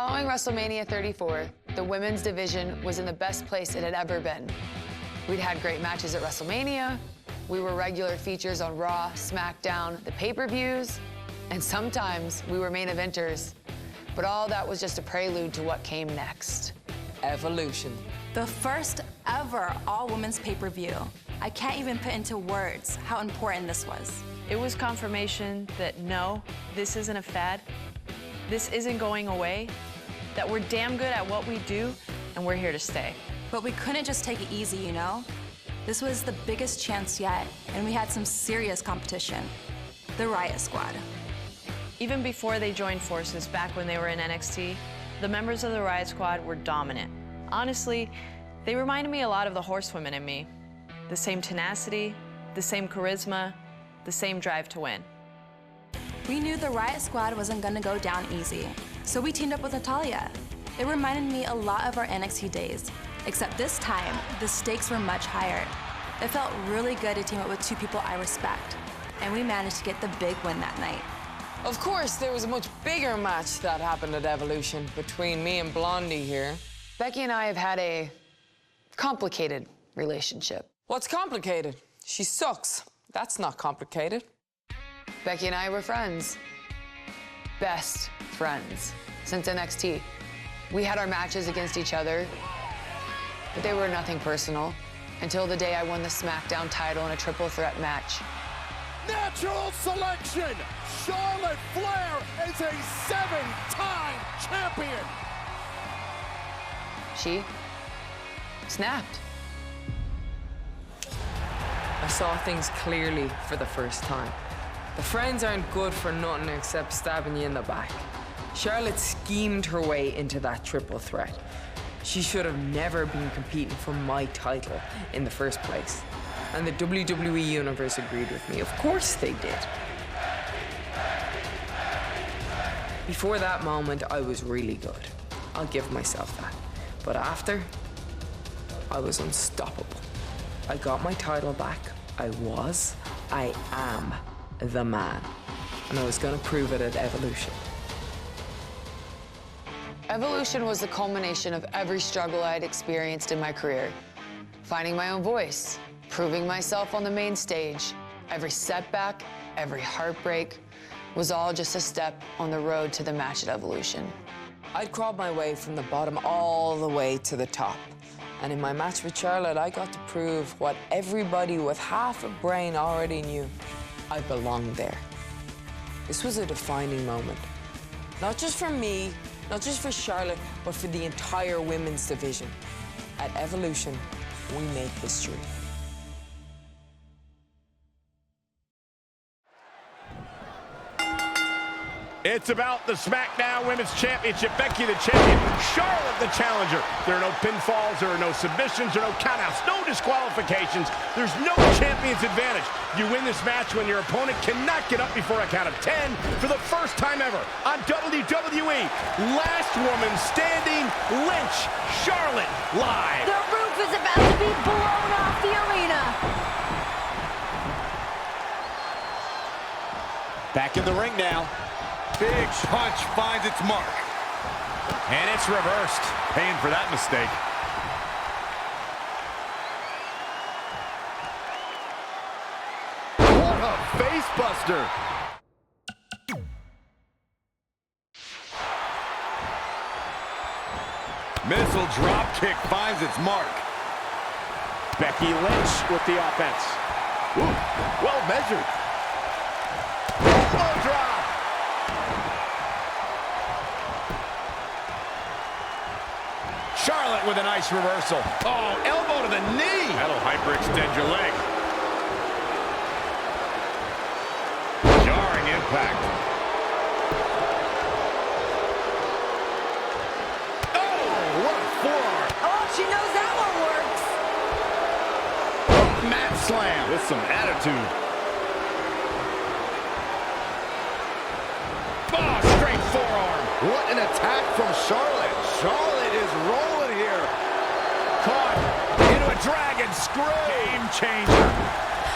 Following WrestleMania 34, the women's division was in the best place it had ever been. We'd had great matches at WrestleMania, we were regular features on Raw, SmackDown, the pay-per-views, and sometimes we were main eventers. But all that was just a prelude to what came next. Evolution. The first ever all-women's pay-per-view. I can't even put into words how important this was. It was confirmation that no, this isn't a fad, this isn't going away, that we're damn good at what we do, and we're here to stay. But we couldn't just take it easy, you know? This was the biggest chance yet, and we had some serious competition. The Riot Squad. Even before they joined forces back when they were in NXT, the members of the Riot Squad were dominant. Honestly, they reminded me a lot of the horsewomen in me. The same tenacity, the same charisma, the same drive to win. We knew the Riot Squad wasn't gonna go down easy, so we teamed up with Natalya. It reminded me a lot of our NXT days, except this time, the stakes were much higher. It felt really good to team up with two people I respect, and we managed to get the big win that night. Of course, there was a much bigger match that happened at Evolution between me and Blondie here. Becky and I have had a complicated relationship. What's complicated? She sucks. That's not complicated. Becky and I were friends. Best friends since NXT. We had our matches against each other, but they were nothing personal until the day I won the SmackDown title in a triple threat match. Natural selection! Charlotte Flair is a 7-time champion! She snapped. I saw things clearly for the first time. The friends aren't good for nothing except stabbing you in the back. Charlotte schemed her way into that triple threat. She should have never been competing for my title in the first place. And the WWE Universe agreed with me. Of course they did. Before that moment, I was really good. I'll give myself that. But after, I was unstoppable. I got my title back. I am the man. And I was gonna prove it at Evolution. Evolution was the culmination of every struggle I had experienced in my career. Finding my own voice, proving myself on the main stage. Every setback, every heartbreak was all just a step on the road to the match at Evolution. I'd crawled my way from the bottom all the way to the top. And in my match with Charlotte, I got to prove what everybody with half a brain already knew. I belonged there. This was a defining moment. Not just for me, not just for Charlotte, but for the entire women's division. At Evolution, we made history. It's about the SmackDown Women's Championship. Becky the champion, Charlotte the challenger. There are no pinfalls, there are no submissions, there are no countouts, no disqualifications. There's no champion's advantage. You win this match when your opponent cannot get up before a count of 10 for the first time ever on WWE. Last woman standing, Lynch, Charlotte, live. The roof is about to be blown off the arena. Back in the ring now. Big punch finds its mark. And it's reversed. Paying for that mistake. What a face buster. Missile drop kick finds its mark. Becky Lynch with the offense. Ooh, well measured. Elbow drop. Charlotte with a nice reversal. Oh, elbow to the knee. That'll hyperextend your leg. Jarring impact. Oh, what a forearm. Oh, she knows that one works. Oh, mat slam with some attitude. Oh, straight forearm. What an attack from Charlotte. Charlotte is rolling here. Caught into a dragon screw. Game changer.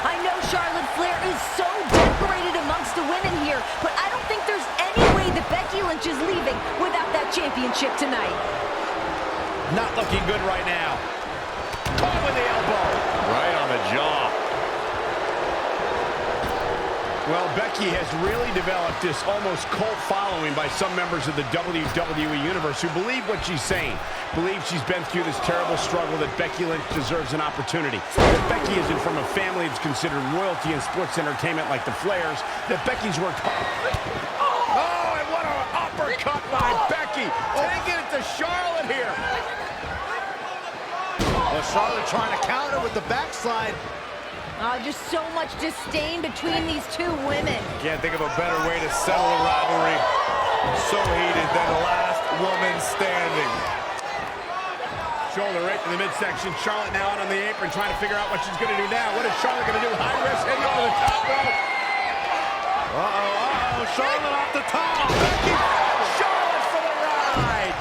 I know Charlotte Flair is so decorated amongst the women here, but I don't think there's any way that Becky Lynch Lynch is leaving without that championship tonight. Not looking good right now. Caught with the elbow. Right on the jaw. Well, Becky has really developed this almost cult following by some members of the WWE Universe who believe what she's saying. Believe she's been through this terrible struggle, that Becky Lynch deserves an opportunity. That Becky isn't from a family that's considered royalty in sports entertainment like the Flairs. That Becky's worked hard. Oh, and what an uppercut by Becky. Taking it to Charlotte here. Well, Charlotte trying to counter with the backslide. Just so much disdain between these two women. Can't think of a better way to settle a rivalry so heated than the last woman standing. Shoulder right in the midsection. Charlotte now out on the apron trying to figure out what she's going to do now. What is Charlotte going to do? High risk heading over the top rope. Charlotte off the top. Becky. Charlotte for the ride.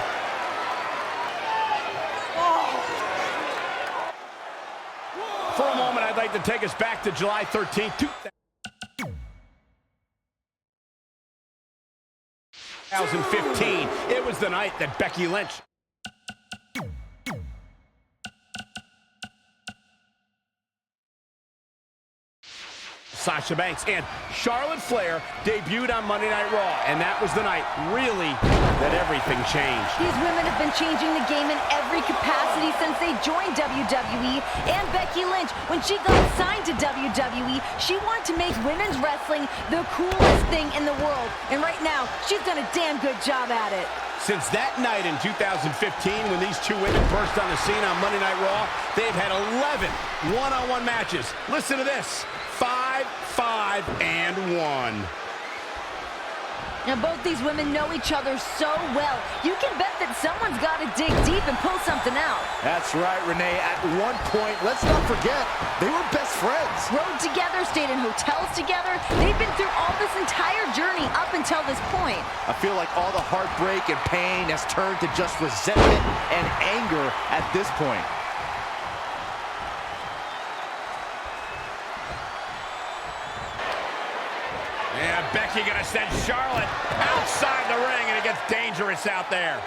For a moment, I'd like to take us back to July 13th, 2015. It was the night that Becky Lynch Sasha Banks and Charlotte Flair debuted on Monday Night Raw, and that was the night, really, that everything changed. These women have been changing the game in every capacity since they joined WWE. And Becky Lynch, when she got signed to WWE, she wanted to make women's wrestling the coolest thing in the world. And right now, she's done a damn good job at it. Since that night in 2015, when these two women burst on the scene on Monday Night Raw, they've had 11 one-on-one matches. Listen to this. 5, 5, and 1. Now, both these women know each other so well. You can bet that someone's got to dig deep and pull something out. That's right, Renee. At one point, let's not forget, they were best friends. Rode together, stayed in hotels together. They've been through all this entire journey up until this point. I feel like all the heartbreak and pain has turned to just resentment and anger at this point. Yeah, Becky gonna send Charlotte outside the ring, and it gets dangerous out there.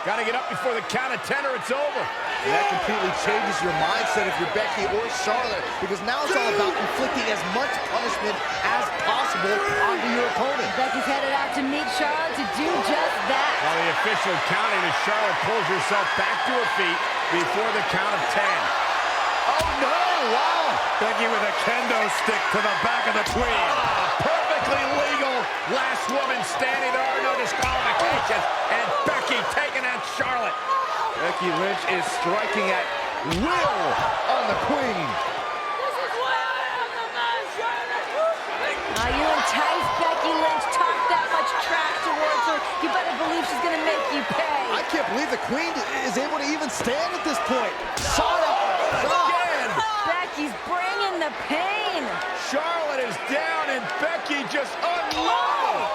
Gotta get up before the count of 10 or it's over. And that completely changes your mindset if you're Becky or Charlotte, because now it's all about inflicting as much punishment as possible onto your opponent. Becky's headed out to meet Charlotte to do just that. While the official counting as Charlotte pulls herself back to her feet before the count of 10. Oh, no! Wow! Becky with a kendo stick to the back of the tween. Perfectly legal. Last woman standing. There are no disqualifications. And Becky taking out Charlotte. Becky Lynch is striking at will on the queen. You entice Becky Lynch, talk that much trash towards her. You better believe she's going to make you pay. I can't believe the queen is able to even stand at this point. Charlotte Again. Becky's bringing the pain. Charlotte is down and Becky just unloads.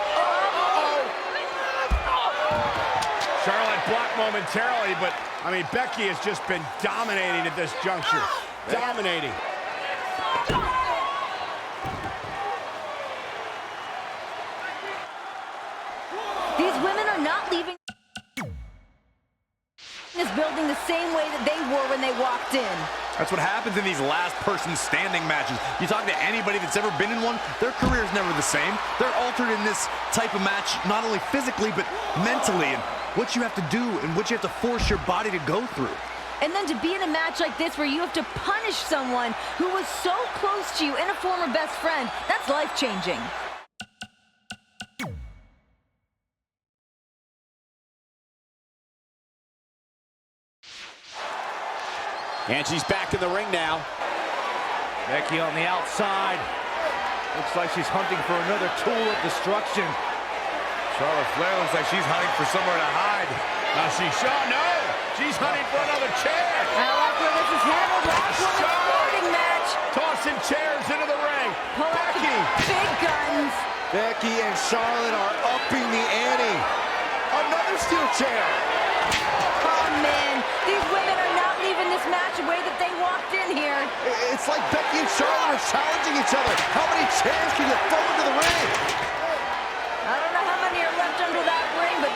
Charlotte blocked momentarily, but, I mean, Becky has just been dominating at this juncture. Dominating. These women are not leaving this building the same way that they were when they walked in. That's what happens in these last person standing matches. You talk to anybody that's ever been in one, their career's never the same. They're altered in this type of match, not only physically, but mentally, and what you have to do and what you have to force your body to go through. And then to be in a match like this where you have to punish someone who was so close to you and a former best friend, that's life-changing. And she's back in the ring now. Becky on the outside. Looks like she's hunting for another tool of destruction. Charlotte Flair looks like she's hunting for somewhere to hide. Now she's hunting for another chair. I like where this is headed. Last women's sporting match. Tossing chairs into the ring. Pull out Becky. the big guns. Becky and Charlotte are upping the ante. Another steel chair. Oh, man. These women are not leaving this match the way that they walked in here. It's like Becky and Charlotte are challenging each other. How many chairs can you throw into the ring? I don't know how many are left on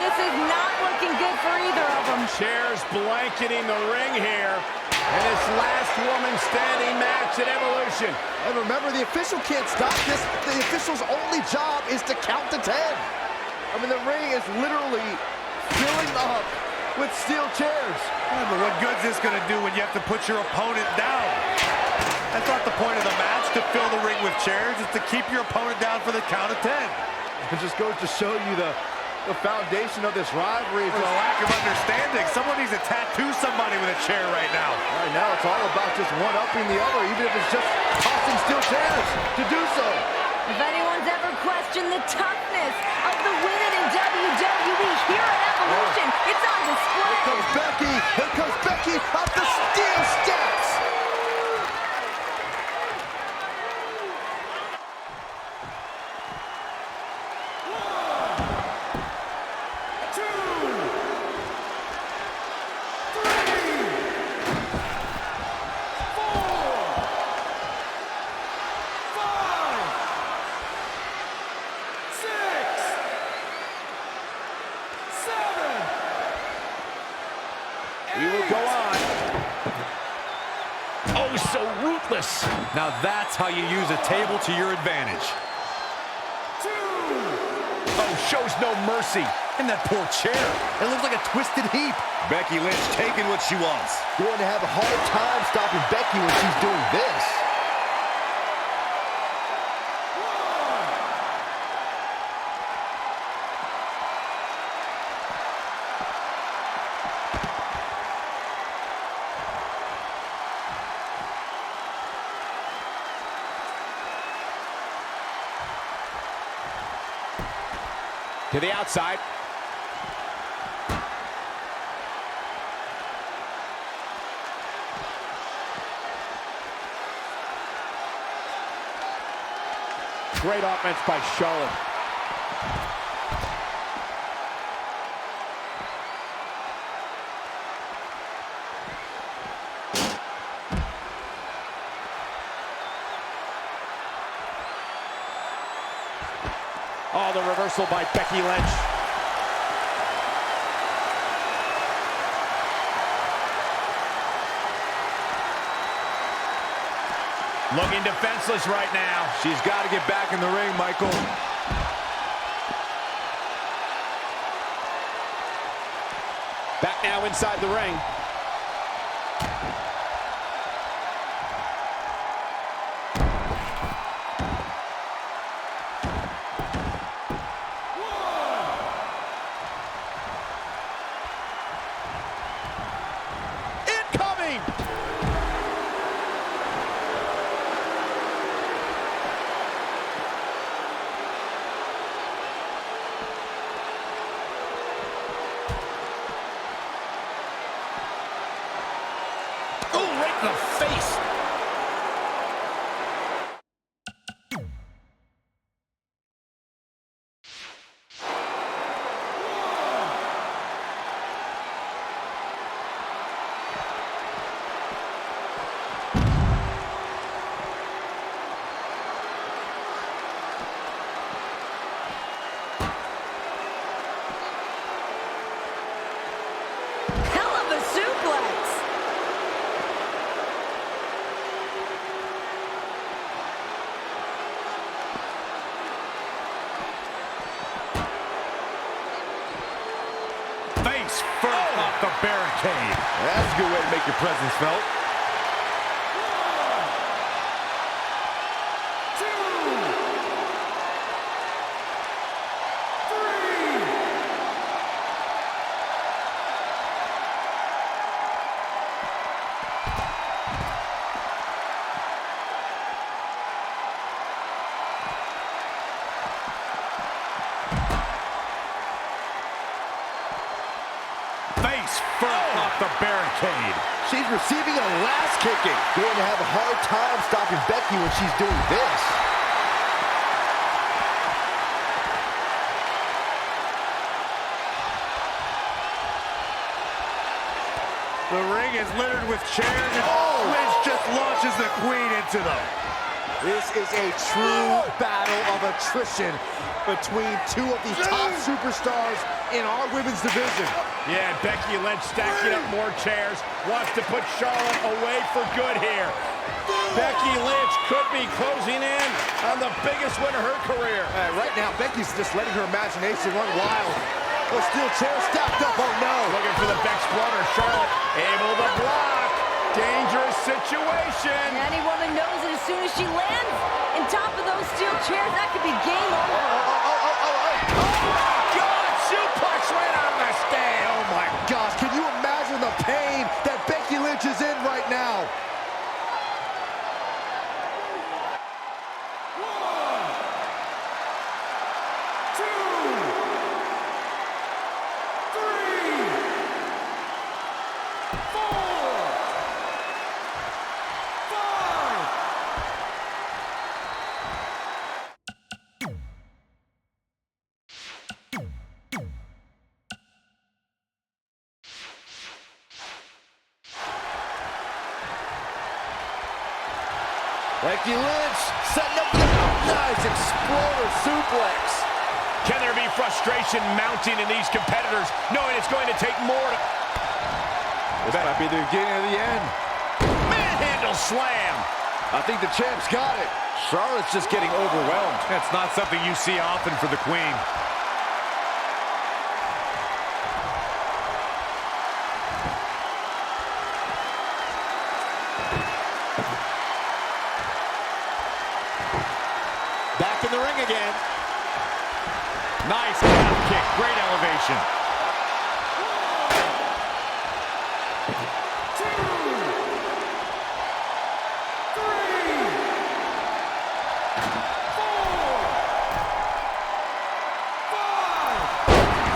This is not looking good for either of them. Chairs blanketing the ring here. And this last woman standing match at Evolution. And remember, the official can't stop this. The official's only job is to count to 10. I mean, the ring is literally filling up with steel chairs. Yeah, but what good's this going to do when you have to put your opponent down? That's not the point of the match, to fill the ring with chairs. It's to keep your opponent down for the count of 10. It just goes to show you the foundation of this rivalry. For the lack of understanding, someone needs to tattoo somebody with a chair right now. Right now, it's all about just one-upping the other, even if it's just tossing steel chairs to do so. If anyone's ever questioned the toughness of the women in WWE here at Evolution, it's on display. Here comes Becky. Here comes Becky up the steel steps. We will go on. Oh, so ruthless. Now that's how you use a table to your advantage. Oh, shows no mercy. And that poor chair. It looks like a twisted heap. Becky Lynch taking what she wants. Going to have a hard time stopping Becky when she's doing this. To the outside. Great offense by Charlotte. Oh, the reversal by Becky Lynch. Looking defenseless right now. She's got to get back in the ring, Michael. Back now inside the ring. In the face. Hell of a suplex. Face first off the barricade. That's a good way to make your presence felt. Face first off the barricade. She's receiving a last kicking. Going to have a hard time stopping Becky when she's doing this. The ring is littered with chairs, and Lynch just launches the queen into them. This is a true battle of attrition between two of the top superstars in our women's division. Yeah, and Becky Lynch stacking up more chairs, wants to put Charlotte away for good here. Becky Lynch could be closing in on the biggest win of her career. Right now, Becky's just letting her imagination run wild. The steel chair stacked up, oh no. Looking for the Bexploder. Charlotte able to block. Dangerous situation. And any woman knows that as soon as she lands on top of those steel chairs, that could be game over. God, suplex right on the stand. Oh my gosh, can you imagine the pain that Becky Lynch is in right now? Becky Lynch setting up the nice exploder suplex. Can there be frustration mounting in these competitors, knowing it's going to take more to... This might be the beginning of the end. Manhandle slam. I think the champ's got it. Charlotte's just getting overwhelmed. That's not something you see often for the Queen. Back in the ring again. Nice calf kick, great elevation.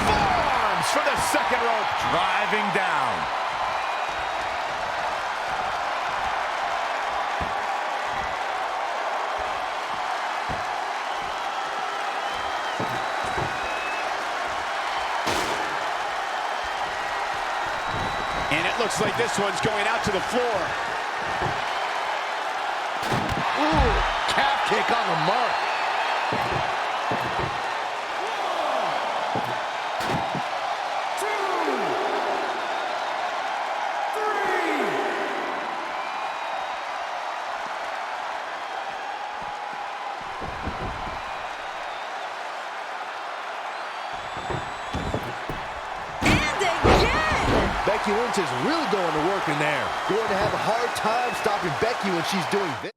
Forearms for the second rope. Driving down. And it looks like this one's going out to the floor. Ooh, calf kick on the mark. Becky Lynch is really going to work in there. Going to have a hard time stopping Becky when she's doing this.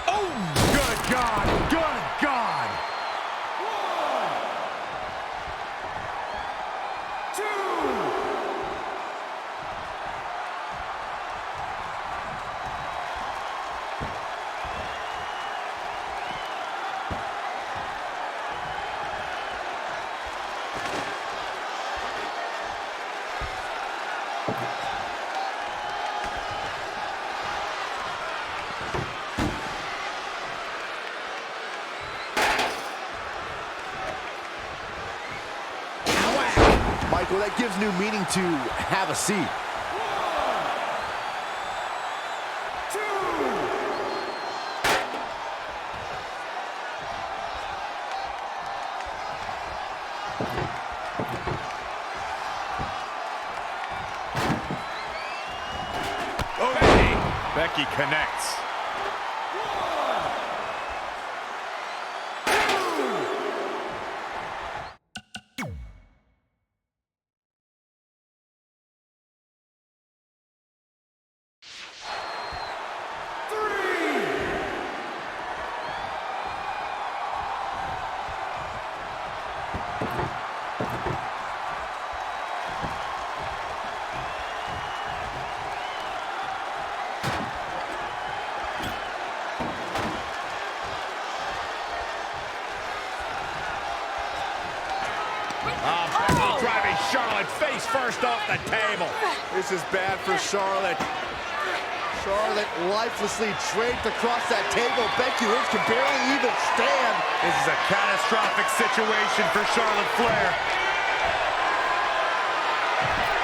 Oh, good God, good God. Michael, that gives new meaning to have a seat. Becky connects. Becky driving Charlotte face first off the table. This is bad for Charlotte. Charlotte lifelessly draped across that table. Becky Lynch can barely even stand. This is a catastrophic situation for Charlotte Flair.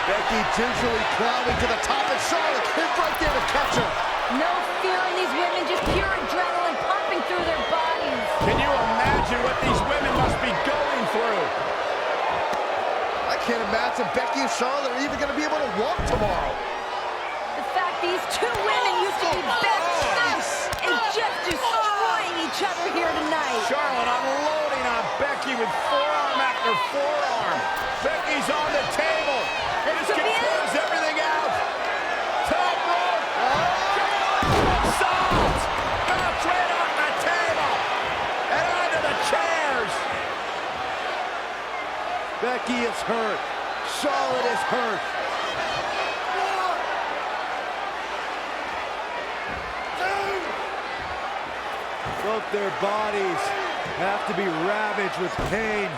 Becky gingerly climbing to the top, and Charlotte is right there to catch her. No fear in these women, just pure adrenaline pumping through their bodies. Can you imagine what these women must be going through? I can't imagine Becky and Charlotte are even going to be able to walk tomorrow. The fact these two women used to be best friends and just destroying each other here tonight. Charlotte unloading on Becky with forearm after forearm. Becky's on the table. This can close everything out. Top rope. Salt. Bounce right off the table. And onto the chairs. Becky is hurt. Charlotte is hurt. Both their bodies have to be ravaged with pain.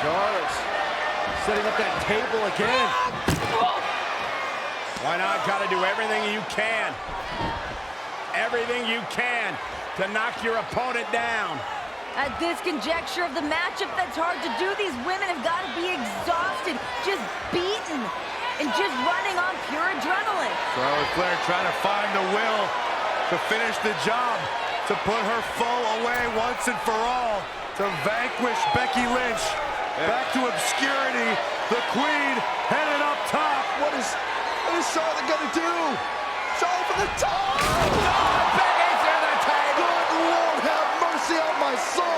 Charlotte's setting up that table again. Why not? Got to do everything you can. Everything you can to knock your opponent down. At this conjecture of the matchup, that's hard to do. These women have got to be exhausted, just beaten, and just running on pure adrenaline. Charlotte Flair trying to find the will to finish the job, to put her foe away once and for all, to vanquish Becky Lynch. Back to obscurity, the Queen headed up top. What is Charlotte gonna do? Charlotte for the top! Oh, Becky through the table! Good Lord, have mercy on my soul!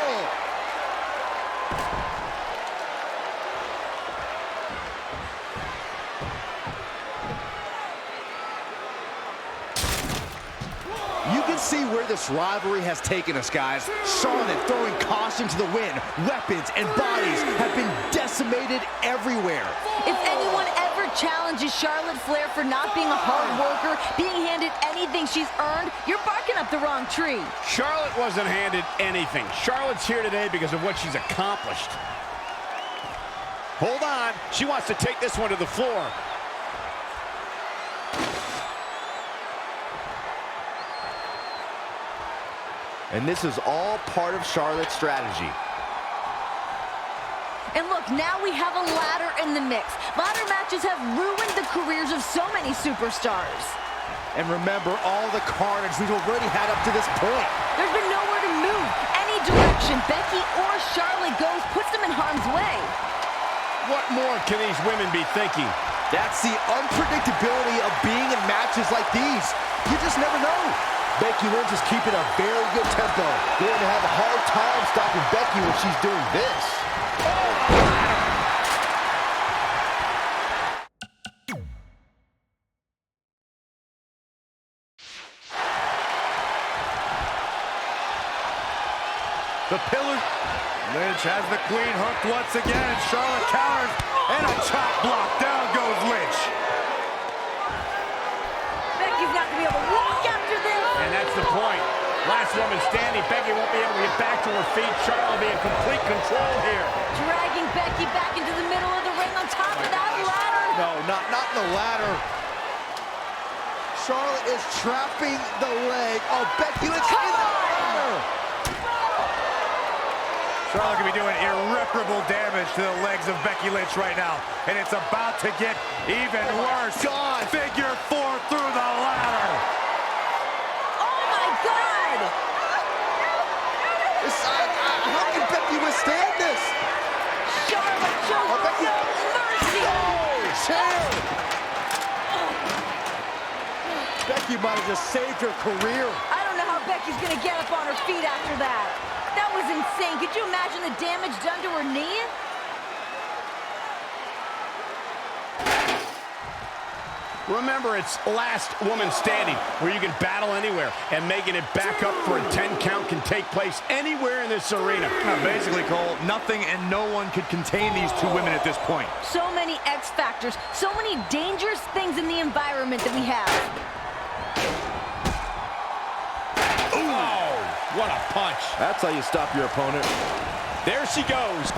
You can see where this rivalry has taken us, guys. Charlotte throwing caution to the wind. Weapons and bodies have been decimated everywhere. If anyone ever challenges Charlotte Flair for not being a hard worker, being handed anything she's earned, you're barking up the wrong tree. Charlotte wasn't handed anything. Charlotte's here today because of what she's accomplished. Hold on. She wants to take this one to the floor. And this is all part of Charlotte's strategy. And look, now we have a ladder in the mix. Ladder matches have ruined the careers of so many superstars. And remember all the carnage we've already had up to this point. There's been nowhere to move. Any direction Becky or Charlotte goes puts them in harm's way. What more can these women be thinking? That's the unpredictability of being in matches like these. You just never know. Becky Lynch is keeping a very good tempo. Going to have a hard time stopping Becky when she's doing this. The pillar. Lynch has the Queen hooked once again. Charlotte counters. And a chop block. Down goes Lynch. Becky's not going to be able to walk after this. And that's the point. Last woman standing. Becky won't be able to get back to her feet. Charlotte will be in complete control here. Dragging Becky back into the middle of the ring on top of that ladder. No, not the ladder. Charlotte is trapping the leg of Becky Lynch in the ladder. Charlotte could be doing irreparable damage to the legs of Becky Lynch right now. And it's about to get even worse. God. Figure 4 through the ladder. Oh, my God. How can Becky withstand this? Charlotte shows Becky. no mercy. Chair. Becky might have just saved her career. I don't know how Becky's going to get up on her feet after that. That was insane. Could you imagine the damage done to her knee? Remember, it's last woman standing, where you can battle anywhere, and making it back up for a 10 count can take place anywhere in this arena. Basically, Cole, nothing and no one could contain these two women at this point. So many X factors, so many dangerous things in the environment that we have. Oh, what a punch. That's how you stop your opponent. There she goes.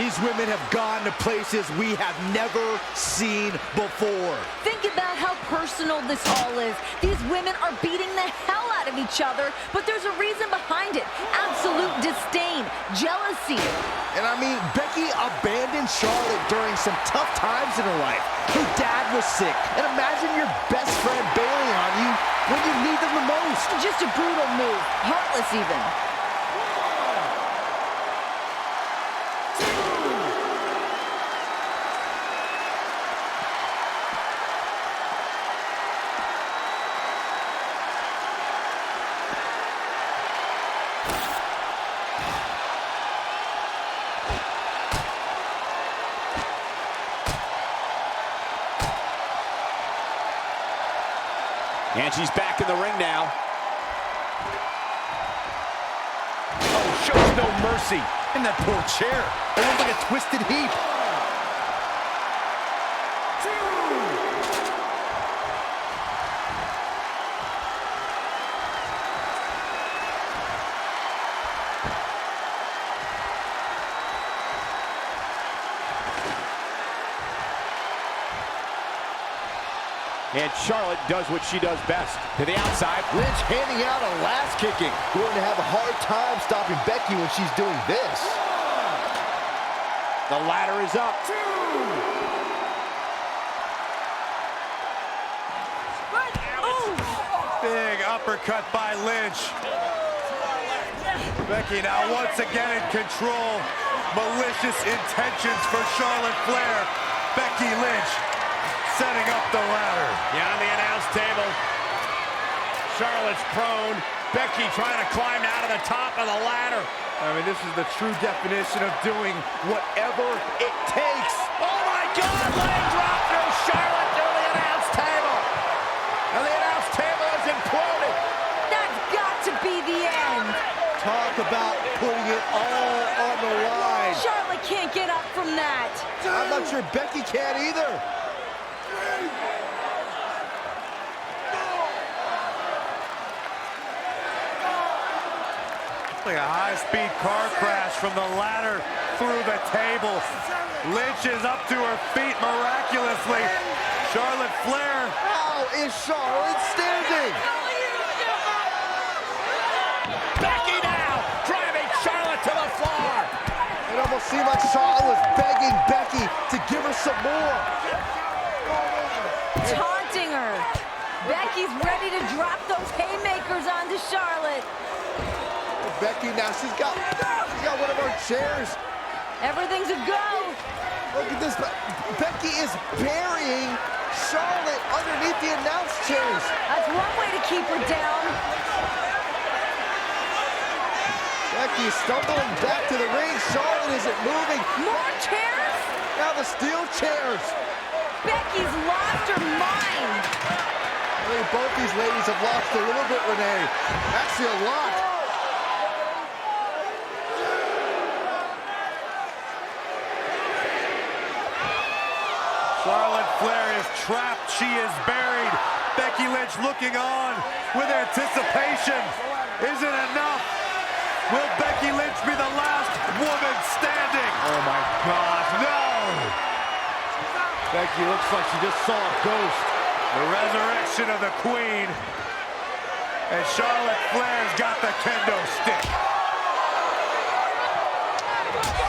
These women have gone to places we have never seen before. Think about how personal this all is. These women are beating the hell out of each other, but there's a reason behind it. Absolute disdain, jealousy. And I mean, Becky abandoned Charlotte during some tough times in her life. Her dad was sick. And imagine your best friend bailing on you when you need them the most. Just a brutal move, heartless even. And she's back in the ring now. Oh, shows no mercy. And that poor chair. It looks like a twisted heap. And Charlotte does what she does best. To the outside. Lynch handing out a last kicking. Going to have a hard time stopping Becky when she's doing this. The ladder is up. Big uppercut by Lynch. Becky now once again in control. Malicious intentions for Charlotte Flair. Becky Lynch setting up the ladder. Yeah, on the announce table. Charlotte's prone. Becky trying to climb out of the top of the ladder. I mean, this is the true definition of doing whatever it takes. Oh my God! Leg drop through Charlotte through the announce table. And the announce table is imploding. That's got to be the end. Talk about putting it all on the line. Charlotte can't get up from that. I'm not sure Becky can either. Like a high-speed car crash from the ladder through the table. Lynch is up to her feet miraculously. Charlotte Flair. How is Charlotte standing? Becky now driving Charlotte to the floor. It almost seemed like Charlotte was begging Becky to give her some more. Taunting her. Becky's ready to drop those haymakers onto Charlotte. Becky now, she's got one of our chairs. Everything's a go. Look at this. Becky is burying Charlotte underneath the announce chairs. That's one way to keep her down. Becky stumbling back to the ring. Charlotte isn't moving. More chairs? Now the steel chairs. Becky's lost her mind. I think both these ladies have lost a little bit, Renee. Actually, a lot. Charlotte Flair is trapped. She is buried. Becky Lynch looking on with anticipation. Isn't enough. Will Becky Lynch be the last woman standing? Oh my God, no! Becky looks like she just saw a ghost. The resurrection of the Queen. And Charlotte Flair's got the kendo stick.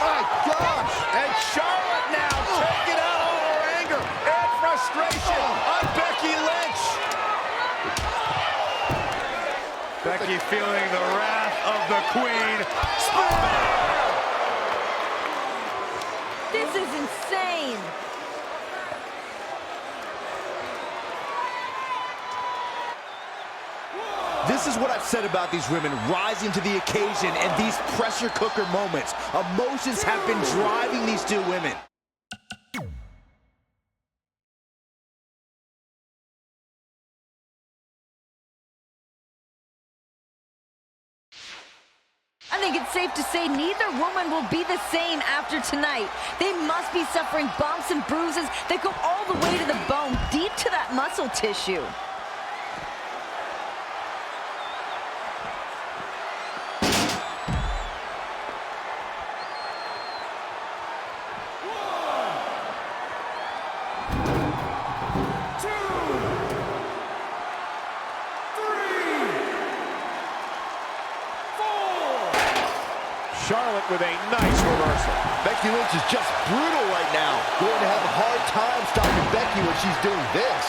My gosh! And Charlotte now taking out all her anger and frustration on Becky Lynch. Becky feeling the wrath of the Queen. This is insane. This is what I've said about these women rising to the occasion and these pressure cooker moments. Emotions have been driving these two women. I think it's safe to say neither woman will be the same after tonight. They must be suffering bumps and bruises that go all the way to the bone, deep to that muscle tissue. Charlotte with a nice reversal. Becky Lynch is just brutal right now. Going to have a hard time stopping Becky when she's doing this.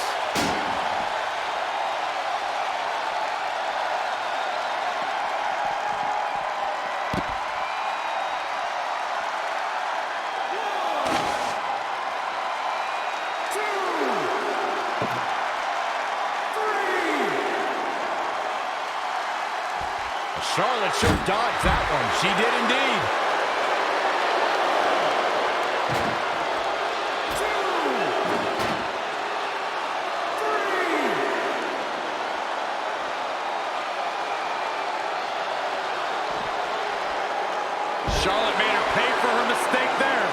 Charlotte sure dodged that one. She did indeed. Charlotte made her pay for her mistake there.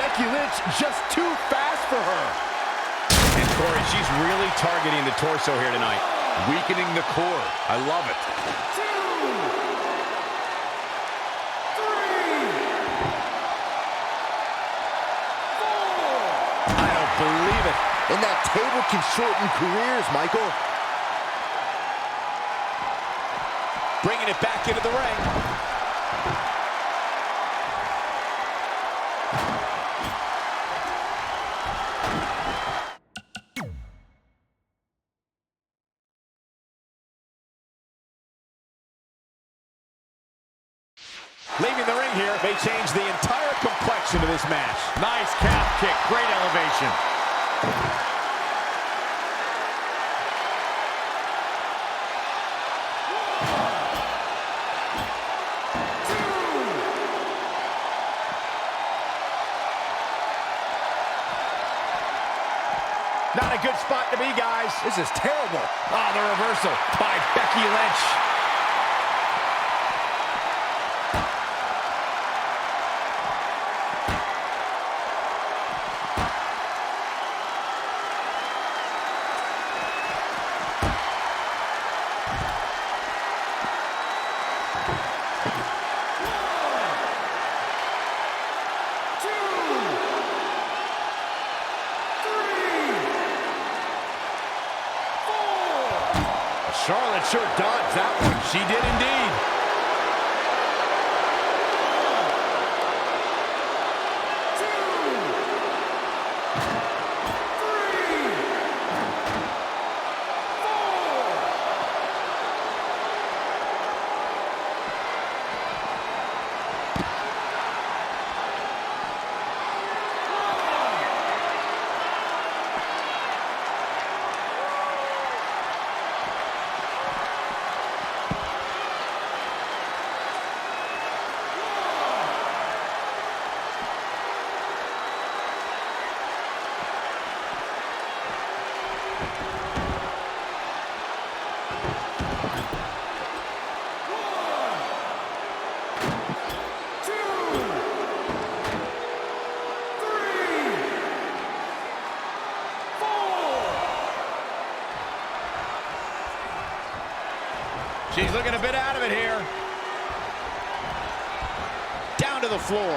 Becky Lynch just too fast for her. And Corey, she's really targeting the torso here tonight. Weakening the core. I love it. I don't believe it. And that table can shorten careers, Michael. Bringing it back into the ring. Leaving the ring here may change the entire complexion of this match. Nice calf kick. Great elevation. Not a good spot to be, guys. This is terrible. Oh, the reversal by Becky Lynch. Charlotte sure dodged that one. She did indeed. She's looking a bit out of it here. Down to the floor.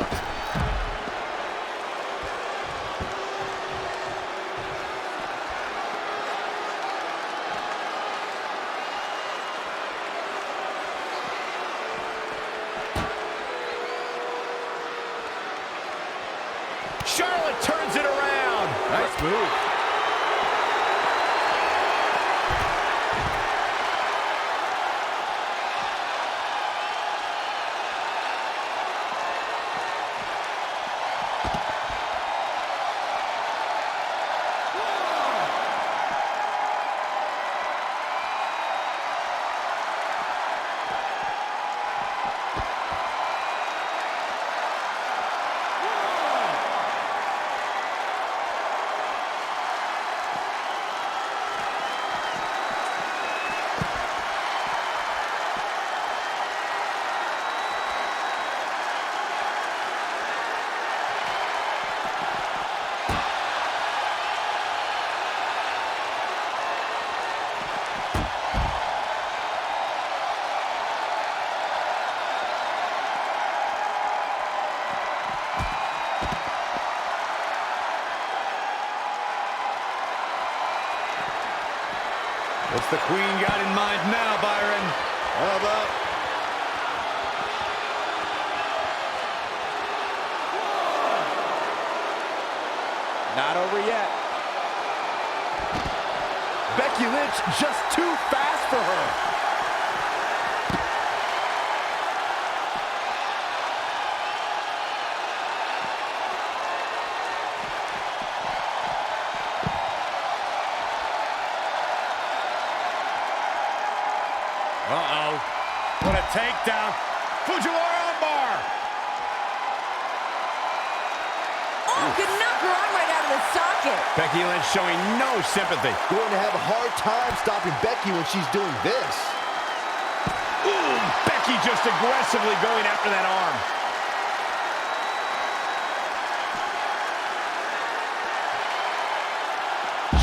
Charlotte turns it around. Nice move. What's the Queen got in mind now, Byron? How about... Not over yet. Becky Lynch just too fast for her. Uh-oh. What a takedown. Fujiwara armbar. Oh, could knock her arm right out of the socket. Becky Lynch showing no sympathy. Going to have a hard time stopping Becky when she's doing this. Ooh, Becky just aggressively going after that arm.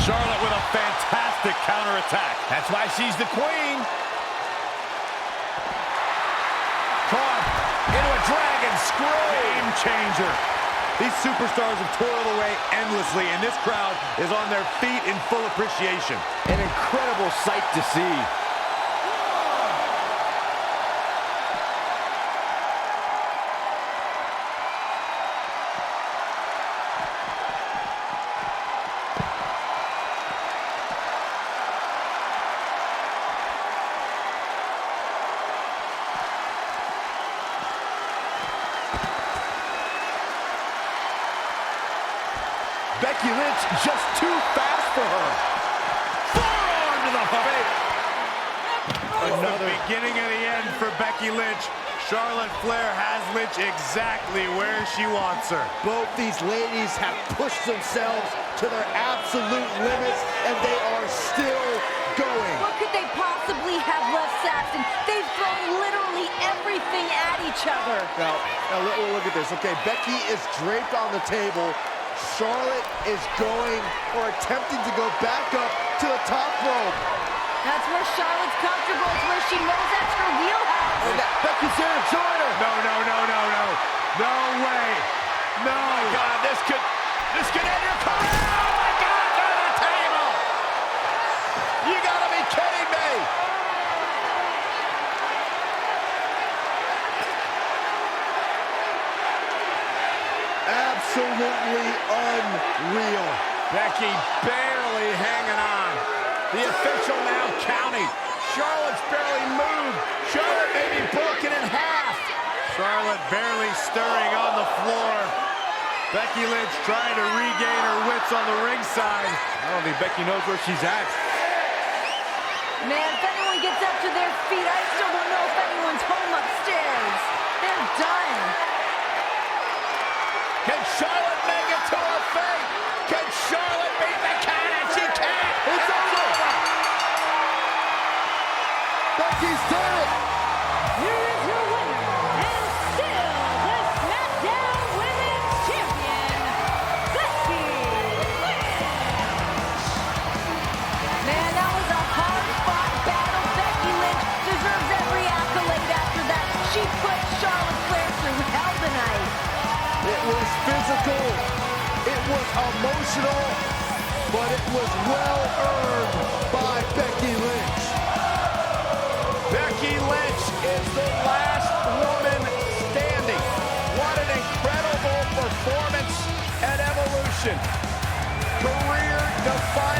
Charlotte with a fantastic counterattack. That's why she's the queen. Caught into a dragon screw. Game changer. These superstars have toiled away endlessly, and this crowd is on their feet in full appreciation. An incredible sight to see. Becky Lynch just too fast for her. Forearm to the face. Another beginning of the end for Becky Lynch. Charlotte Flair has Lynch exactly where she wants her. Both these ladies have pushed themselves to their absolute limits, and they are still going. What could they possibly have left, Saxton? They've thrown literally everything at each other. Now look at this. Okay, Becky is draped on the table. Charlotte is going or attempting to go back up to the top rope. That's where Charlotte's comfortable. It's where she knows that's her wheelhouse. And Becky's there to join her. No. No way. No. Oh my God, this could end your career. Oh my God, go to the table. You gotta be kidding me. Absolutely unreal. Becky barely hanging on. The official now counting. Charlotte's barely moved. Charlotte may be broken in half. Charlotte barely stirring on the floor. Becky Lynch trying to regain her wits on the ringside. I don't think Becky knows where she's at. Man, if anyone gets up to their feet, I still don't know if anyone's home upstairs. They're done. Can Charlotte make it to her fate? Can Charlotte beat the count? She can't. It's over. Becky's done it. Here is your winner, and still the SmackDown Women's Champion, Becky Lynch. Man, that was a hard-fought battle. Becky Lynch deserves every accolade after that. She put Charlotte Flair through hell tonight. It was physical. It was emotional. But it was well earned by Becky Lynch. Becky Lynch is the last woman standing. What an incredible performance and evolution. Career-defining